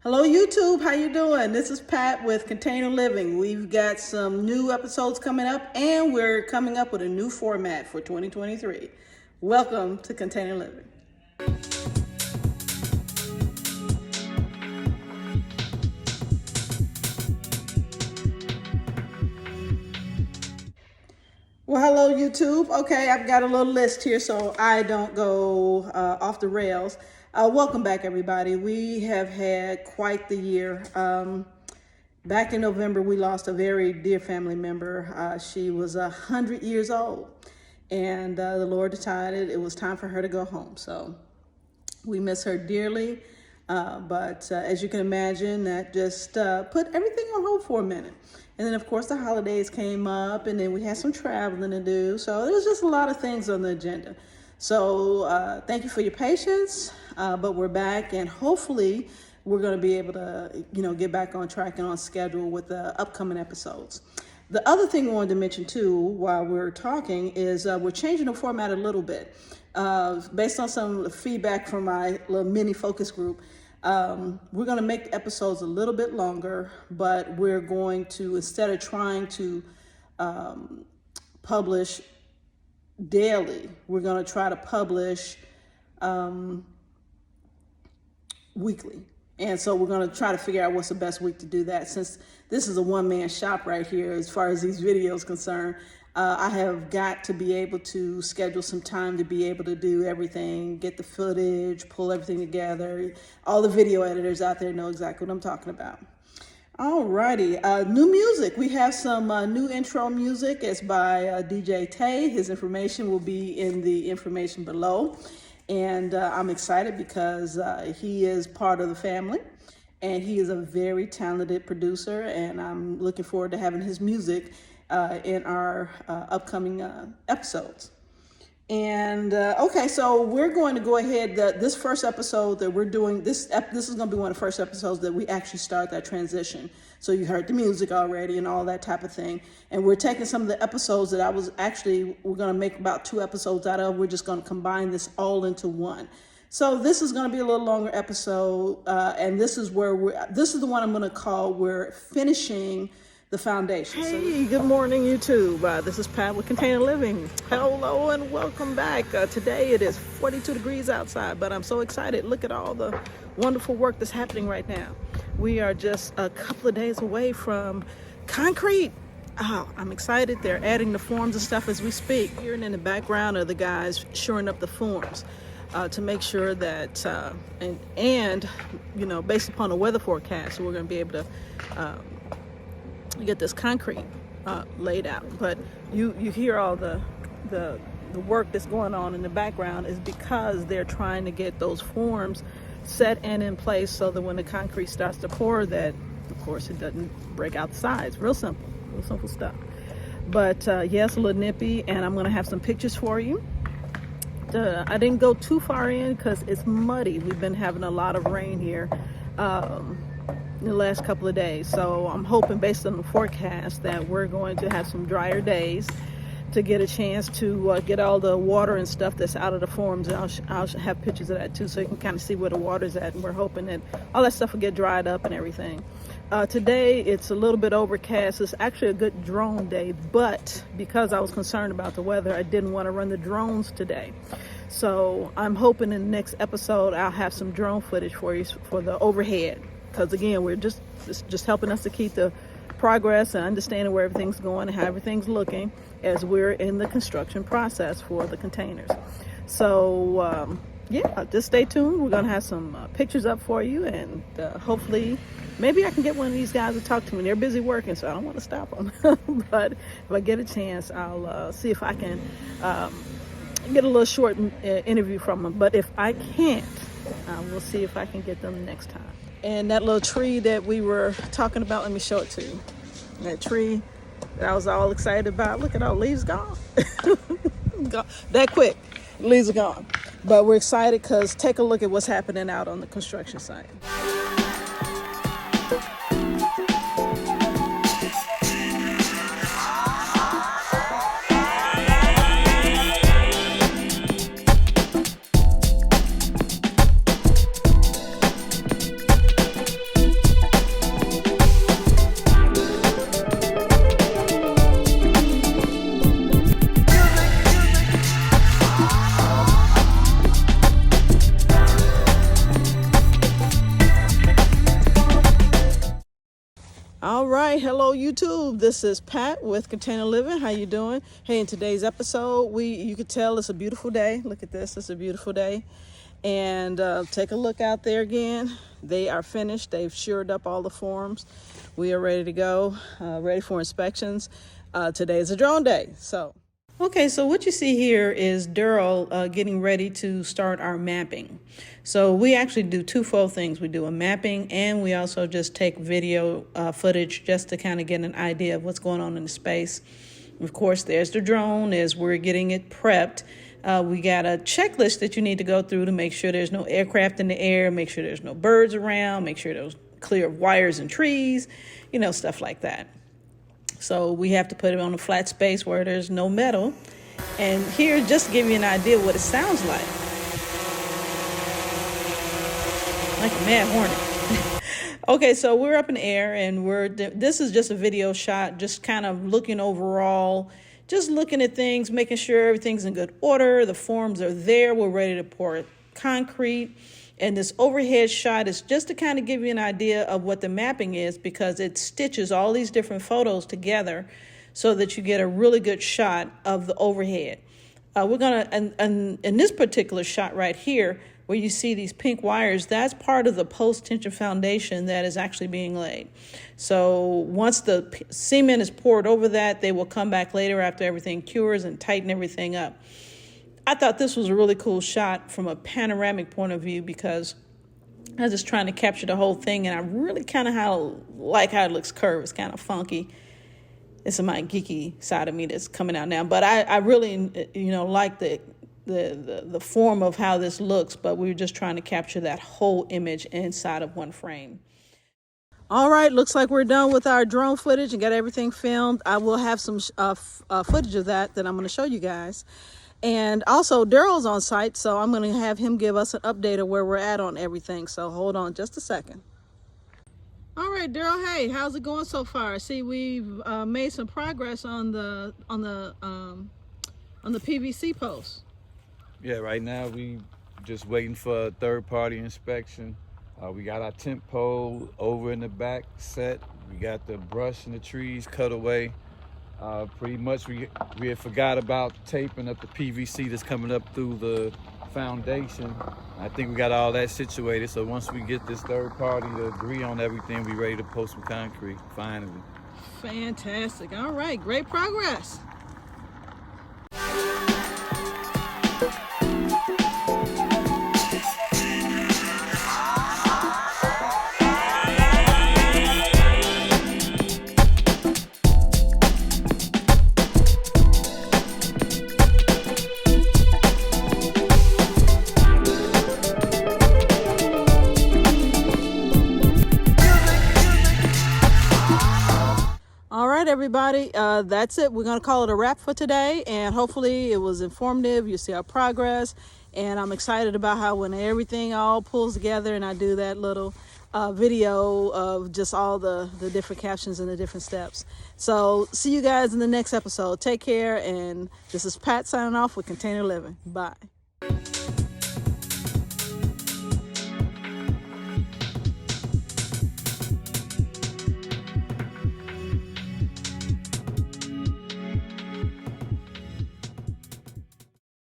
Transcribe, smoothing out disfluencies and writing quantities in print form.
Hello YouTube, how you doing? This is Pat with Container Living. We've got some new episodes coming up and we're coming up with a new format for 2023. Welcome to Container Living. Well, hello YouTube. Okay, I've got a little list here so I don't go off the rails. Welcome back, everybody. We have had quite the year. Back in November, we lost a very dear family member. She was 100 years old, and the Lord decided it was time for her to go home. So we miss her dearly, but as you can imagine, that just put everything on hold for a minute. And then, of course, the holidays came up, and then we had some traveling to do. So there was just a lot of things on the agenda. So thank you for your patience, but we're back, and hopefully we're going to be able to, get back on track and on schedule with the upcoming episodes. The other thing I wanted to mention, too, while we're talking is we're changing the format a little bit. Based on some feedback from my little mini focus group, we're going to make the episodes a little bit longer, but we're going to, instead of trying to publish daily, we're going to try to publish weekly. And so we're going to try to figure out what's the best week to do that. Since this is a one-man shop right here as far as these videos concerned, I have got to be able to schedule some time to be able to do everything, get the footage, pull everything together. All the video editors out there know exactly what I'm talking about. Alrighty, new music. We have some new intro music. It's by DJ Tay. His information will be in the information below. And I'm excited because he is part of the family and he is a very talented producer, and I'm looking forward to having his music in our upcoming episodes. And okay, so we're going to go ahead. This first episode that we're doing, this is going to be one of the first episodes that we actually start that transition. So you heard the music already and all that type of thing. And we're taking some of the episodes that we're going to make about 2 episodes out of. We're just going to combine this all into one. So this is going to be a little longer episode, and this is the one I'm going to call we're finishing the foundation. Hey, good morning, YouTube. This is Pat with Container Living. Hello and welcome back. Today it is 42 degrees outside, but I'm so excited. Look at all the wonderful work that's happening right now. We are just a couple of days away from concrete. Oh, I'm excited. They're adding the forms and stuff as we speak. Here and in the background are the guys shoring up the forms to make sure that, and based upon the weather forecast, we're going to be able to get this concrete laid out. But you hear all the work that's going on in the background is because they're trying to get those forms set and in place so that when the concrete starts to pour, that of course it doesn't break out the sides. Real simple stuff. But yes, a little nippy, and I'm going to have some pictures for you. I didn't go too far in because it's muddy. We've been having a lot of rain here in the last couple of days, so I'm hoping, based on the forecast, that we're going to have some drier days to get a chance to get all the water and stuff that's out of the forms. And I'll have pictures of that too, so you can kind of see where the water's at, and we're hoping that all that stuff will get dried up and everything. Today it's a little bit overcast. It's actually a good drone day, but because I was concerned about the weather, I didn't want to run the drones today. So I'm hoping in the next episode I'll have some drone footage for you for the overhead, because again, we're just helping us to keep the progress and understanding where everything's going and how everything's looking as we're in the construction process for the containers. So yeah, just stay tuned. We're gonna have some pictures up for you, and hopefully maybe I can get one of these guys to talk to me. They're busy working, so I don't want to stop them. But if I get a chance, I'll see if I can get a little short interview from them. But if I can't, we'll see if I can get them next time. And that little tree that we were talking about, let me show it to you. That tree that I was all excited about. Look at all the leaves gone. That quick, leaves are gone. But we're excited because take a look at what's happening out on the construction site. All right, hello YouTube. This is Pat with Container Living. How you doing? Hey, in today's episode, you could tell it's a beautiful day. Look at this, it's a beautiful day. And take a look out there again. They are finished. They've shored up all the forms. We are ready to go, ready for inspections. Today is a drone day, so. Okay, so what you see here is Daryl getting ready to start our mapping. So we actually do twofold things. We do a mapping and we also just take video footage just to kind of get an idea of what's going on in the space. Of course, there's the drone as we're getting it prepped. We got a checklist that you need to go through to make sure there's no aircraft in the air, make sure there's no birds around, make sure there's clear of wires and trees, you know, stuff like that. So we have to put it on a flat space where there's no metal. And here, just to give you an idea what it sounds like a mad hornet. Okay, so we're up in the air and this is just a video shot, just kind of looking overall, just looking at things, making sure everything's in good order. The forms are there. We're ready to pour concrete. And this overhead shot is just to kind of give you an idea of what the mapping is, because it stitches all these different photos together so that you get a really good shot of the overhead. We're going to, and in this particular shot right here, where you see these pink wires, that's part of the post-tension foundation that is actually being laid. So once the cement is poured over that, they will come back later after everything cures and tighten everything up. I thought this was a really cool shot from a panoramic point of view because I was just trying to capture the whole thing, and I really kind of like how it looks curved. It's kind of funky. It's my geeky side of me that's coming out now, but I really, you know, like the form of how this looks, but we were just trying to capture that whole image inside of one frame. All right, looks like we're done with our drone footage and got everything filmed. I will have some footage of that I'm going to show you guys. And also Daryl's on site, so I'm going to have him give us an update of where we're at on everything. So hold on just a second. All right, Daryl, hey, how's it going so far? See, we've made some progress on the PVC post. Yeah, right now we just waiting for a third-party inspection. We got our tent pole over in the back set. We got the brush and the trees cut away. Pretty much we had forgot about taping up the PVC that's coming up through the foundation. I think we got all that situated, so once we get this third party to agree on everything, we ready to post some concrete finally. Fantastic. All right, great progress. All right, everybody, that's it. We're going to call it a wrap for today, and hopefully it was informative. You see our progress, and I'm excited about how when everything all pulls together and I do that little video of just all the different captions and the different steps. So see you guys in the next episode. Take care, and this is Pat signing off with Container Living. Bye.